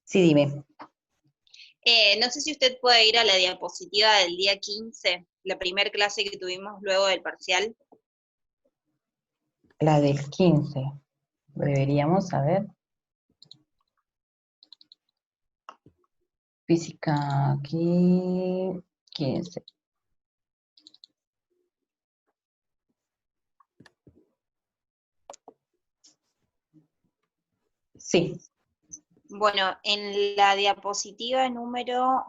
Sí, dime. No sé si usted puede ir a la diapositiva del día 15, la primera clase que tuvimos luego del parcial. La del 15. Deberíamos saber. Física aquí. 15. Sí. Bueno, en la diapositiva número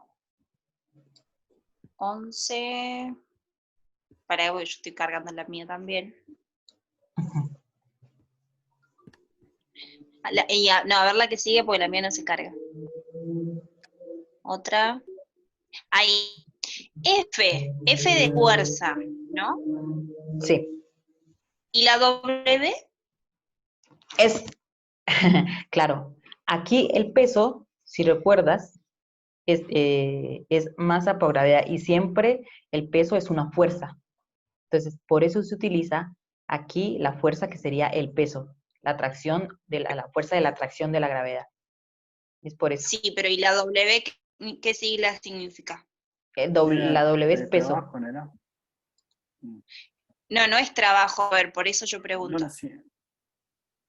11, para yo estoy cargando la mía también. Ujú. No, a ver la que sigue porque la mía no se carga. Otra. Ahí. F de fuerza, ¿no? Sí. ¿Y la W? Es, claro, aquí el peso, si recuerdas, es masa por gravedad y siempre el peso es una fuerza. Entonces, por eso se utiliza aquí la fuerza que sería el peso, la atracción de la fuerza de la atracción de la gravedad. Es por eso. Sí, pero ¿y la W qué sigla significa? La Era W es de peso. trabajo, ¿no era? Mm. No, no es trabajo, a ver, por eso yo Bueno, pregunto. sí.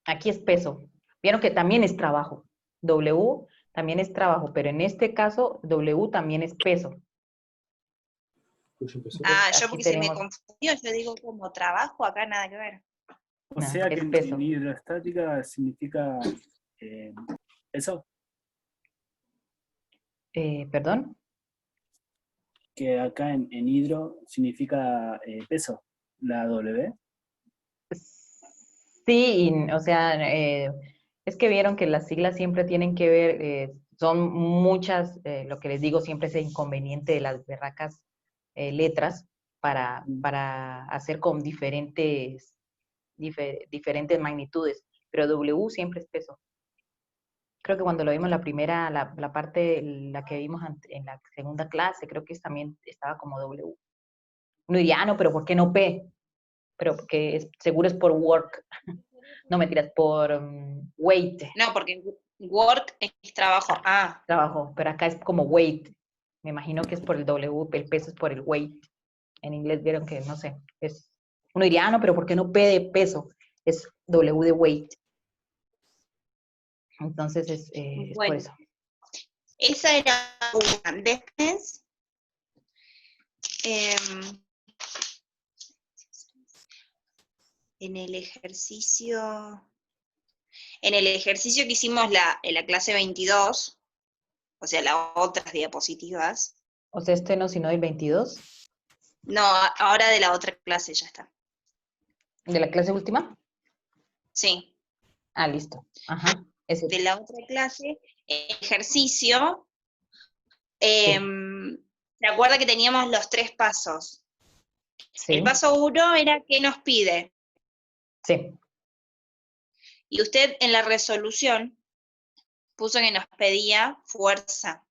Aquí es peso. Vieron que también es trabajo. W también es trabajo, pero en este caso W también es peso. Entonces, Ah, yo aquí porque se me tenemos, confundió, yo digo como trabajo, acá nada que ver. O no, sea que es en peso. hidrostática significa eh, eso, ¿Perdón? que acá en hidro significa peso, la W. Sí, o sea, es que vieron que las siglas siempre tienen que ver, son muchas, lo que les digo siempre es el inconveniente de las berracas letras Mm. para hacer con diferentes magnitudes, pero W siempre es peso. Creo que cuando lo vimos la primera, la parte, la que vimos en la segunda clase, creo que también estaba como W. Uno diría, ah, no, pero ¿por qué no P? Pero porque seguro es por work. No mentiras, por weight, No, porque work es trabajo. Ah, trabajo, pero acá es como weight. Me imagino que es por el W, el peso es por el weight. En inglés vieron que, no sé, es, uno diría, ah, no, pero ¿por qué no P de peso? Es W de weight. Entonces es por bueno, eso. esa era una. Después, em, en el ejercicio, que hicimos en la clase 22, o sea, las otras diapositivas. O sea, este no, sino el 22 No, ahora de la otra clase ya está. de la clase última. Sí, Ah, listo. Ajá, ese. de la otra clase, ejercicio. Sí, ¿Se acuerda que teníamos los 3 pasos? El sí, paso 1 era qué nos pide. sí, Y usted en la resolución puso que nos pedía fuerza.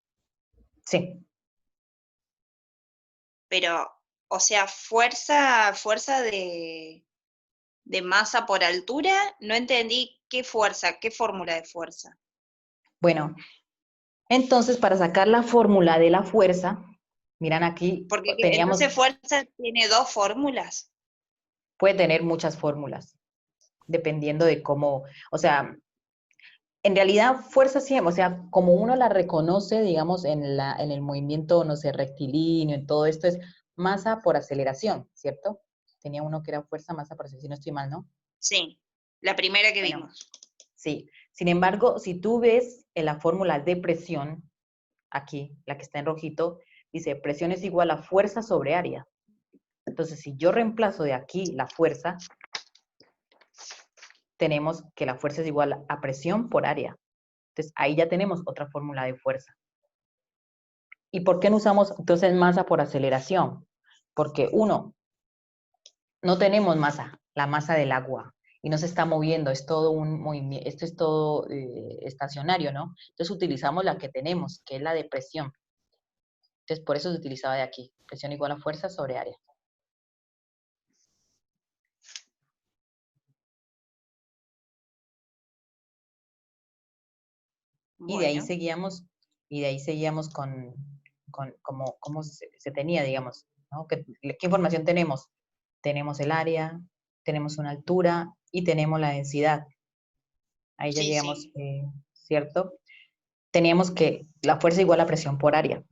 sí. Pero, o sea, fuerza de masa por altura, no entendí qué fuerza, qué fórmula de fuerza. Bueno, entonces para sacar la fórmula de la fuerza, miran aquí, Porque teníamos, entonces fuerza tiene 2 fórmulas. puede tener muchas fórmulas, dependiendo de cómo, o sea, en realidad fuerza siempre, o sea, como uno la reconoce, digamos, en el movimiento, no sé, rectilíneo, en todo esto es masa por aceleración, ¿cierto? Tenía uno que era fuerza, masa por aceleración, si no estoy mal, ¿no? Sí, la primera que Bueno, vimos. sí. Sin embargo, si tú ves en la fórmula de presión, aquí, la que está en rojito, dice presión es igual a fuerza sobre área. Entonces, si yo reemplazo de aquí la fuerza, tenemos que la fuerza es igual a presión por área. Entonces, ahí ya tenemos otra fórmula de fuerza. ¿Y por qué no usamos entonces masa por aceleración? Porque uno, no tenemos masa, la masa del agua, y no se está moviendo, es todo un movimiento, esto es todo estacionario, ¿no? Entonces utilizamos la que tenemos, que es la de presión. Entonces por eso se utilizaba de aquí, presión igual a fuerza sobre área. Y de ahí Bueno, seguíamos con cómo se tenía, digamos, ¿no? ¿Qué información tenemos? Tenemos el área, tenemos una altura y tenemos la densidad. Ahí ya sí, llegamos, sí. ¿cierto? Teníamos que la fuerza igual a presión por área.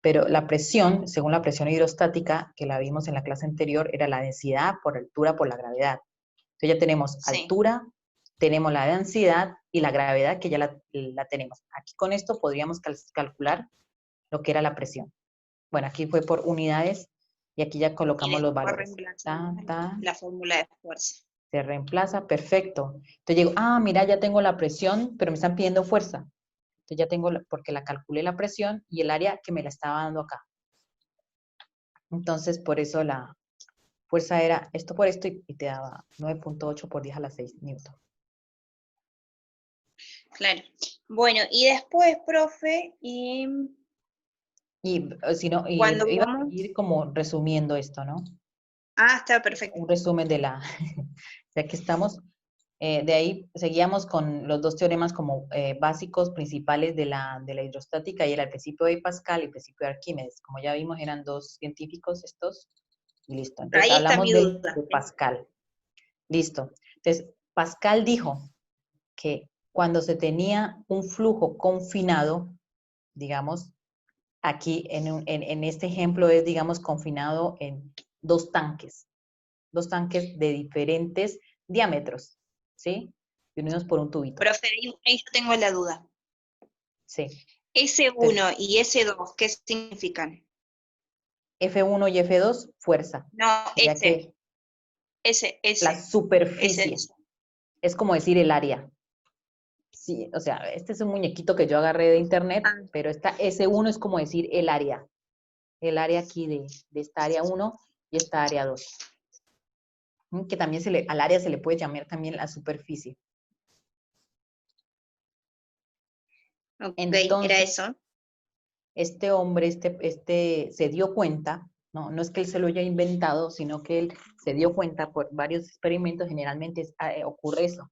Pero la presión, según la presión hidrostática, que la vimos en la clase anterior, era la densidad por altura por la gravedad. Entonces ya tenemos Sí. altura, tenemos la densidad y la gravedad que ya la tenemos. Aquí con esto podríamos calcular lo que era la presión. Bueno, aquí fue por unidades y aquí ya Y colocamos los después valores. reemplazamos la fórmula de fuerza. Se reemplaza, perfecto. Entonces digo, mira, ya tengo la presión, pero me están pidiendo fuerza. Entonces ya tengo, porque la calculé la presión y el área que me la estaba dando acá. Entonces, por eso la fuerza era esto por esto y te daba 9.8 por 10 a la 6 newton. Claro. Bueno, y después, profe, y Y si no, cuando iba a vamos... seguir como resumiendo esto, ¿no? Ah, está perfecto. Un resumen de ya que estamos, de ahí seguíamos con los dos teoremas como básicos principales de la hidrostática, y era el principio de Pascal y el principio de Arquímedes. Como ya vimos, eran dos científicos estos, y listo. Entonces, Ahí está hablamos mi duda. de Pascal. Listo. Entonces, Pascal dijo que cuando se tenía un flujo confinado, digamos, aquí en este ejemplo es, digamos, confinado en dos tanques de diferentes diámetros, ¿sí? Y unidos por un tubito, Profe, ahí yo tengo la duda. sí. Entonces, S1 y S2, ¿qué significan? F1 y F2, fuerza. No, Ya que la superficie S. es como decir el área. Sí, o sea, este es un muñequito que yo agarré de internet, Ah, pero esta S1 es como decir el área. El área aquí de esta área 1 y esta área 2. Que también al área se le puede llamar también la superficie. ok, era Entonces, eso. este hombre, se dio cuenta, no es que él se lo haya inventado, sino que él se dio cuenta por varios experimentos, generalmente ocurre eso.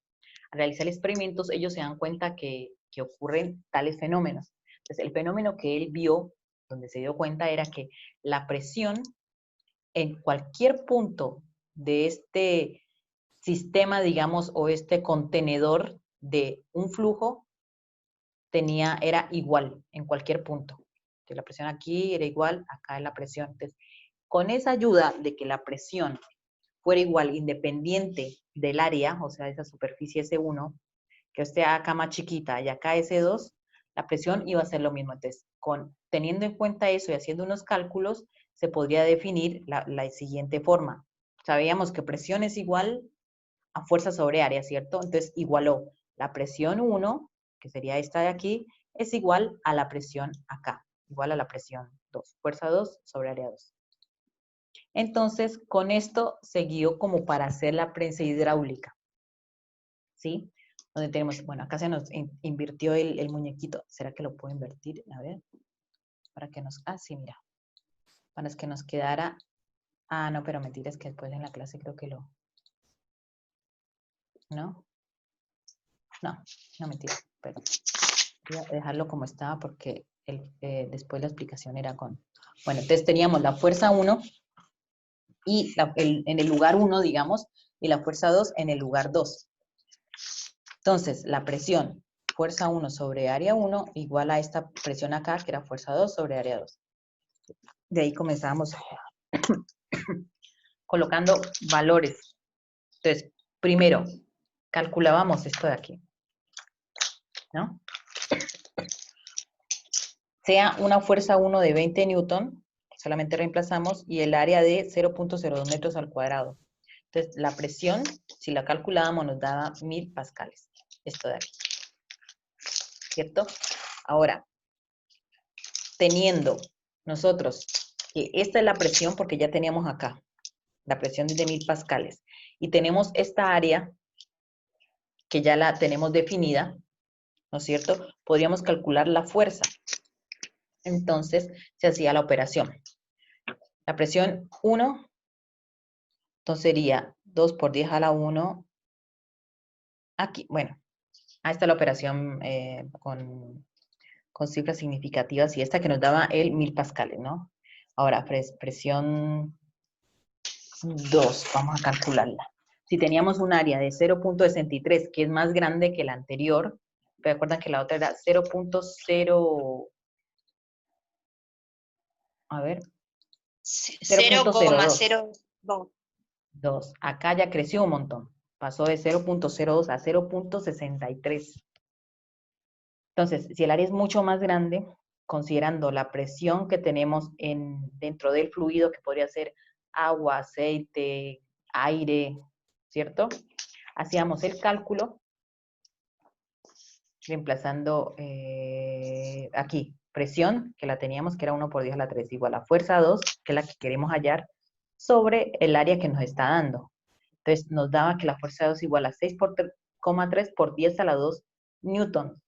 Al realizar experimentos, ellos se dan cuenta que ocurren tales fenómenos. Entonces, el fenómeno que él vio, donde se dio cuenta, era que la presión en cualquier punto de este sistema, digamos, o este contenedor de un flujo, era igual en cualquier punto. Que la presión aquí era igual, acá es la presión. Entonces, con esa ayuda de que la presión fuera igual, independiente del área, o sea, esa superficie S1, que esté acá más chiquita y acá S2, la presión iba a ser lo mismo. Entonces, teniendo en cuenta eso y haciendo unos cálculos, se podría definir la siguiente forma. Sabíamos que presión es igual a fuerza sobre área, ¿cierto? Entonces, igualó la presión 1, que sería esta de aquí, es igual a la presión acá, igual a la presión 2, fuerza 2 sobre área 2. Entonces, con esto siguió como para hacer la prensa hidráulica, ¿sí? Donde tenemos, bueno, acá se nos invirtió el muñequito. ¿Será que lo puedo invertir? A ver, para que sí, mira. Para que nos quedara, no, pero mentira, es que después en la clase creo que ¿no? No, mentira, perdón. Voy a dejarlo como estaba porque después la explicación era con... Bueno, entonces teníamos la fuerza 1 y en el lugar 1, digamos, y la fuerza 2 en el lugar 2. Entonces, la presión, fuerza 1 sobre área 1, igual a esta presión acá, que era fuerza 2 sobre área 2. De ahí comenzábamos colocando valores. Entonces, primero, calculábamos esto de aquí, ¿no? Sea una fuerza 1 de 20 newton, solamente reemplazamos, y el área de 0.02 metros al cuadrado. Entonces, la presión, si la calculábamos, nos daba 1000 pascales. Esto de aquí. ¿Cierto? Ahora, teniendo nosotros que esta es la presión, porque ya teníamos acá, la presión de 1000 pascales, y tenemos esta área, que ya la tenemos definida, ¿no es cierto? Podríamos calcular la fuerza. Entonces, se hacía la operación. La presión 1, entonces sería 2 por 10 a la 1, aquí, bueno, Ahí está la operación con cifras significativas y esta que nos daba el 1000 pascales, ¿no? Ahora, presión 2, vamos a calcularla. Si teníamos un área de 0.63, que es más grande que la anterior, recuerdan que la otra era 0.0, a ver, 0.02. 0,02. Acá ya creció un montón. Pasó de 0.02 a 0.63. Entonces, si el área es mucho más grande, considerando la presión que tenemos dentro del fluido, que podría ser agua, aceite, aire, ¿cierto? Hacíamos el cálculo reemplazando aquí, presión, que la teníamos, que era 1 por 10 a la 3, igual a fuerza 2, que es la que queremos hallar, sobre el área que nos está dando. Entonces, nos daba que la fuerza 2 igual a 6,3 por 10 a la 2 newtons.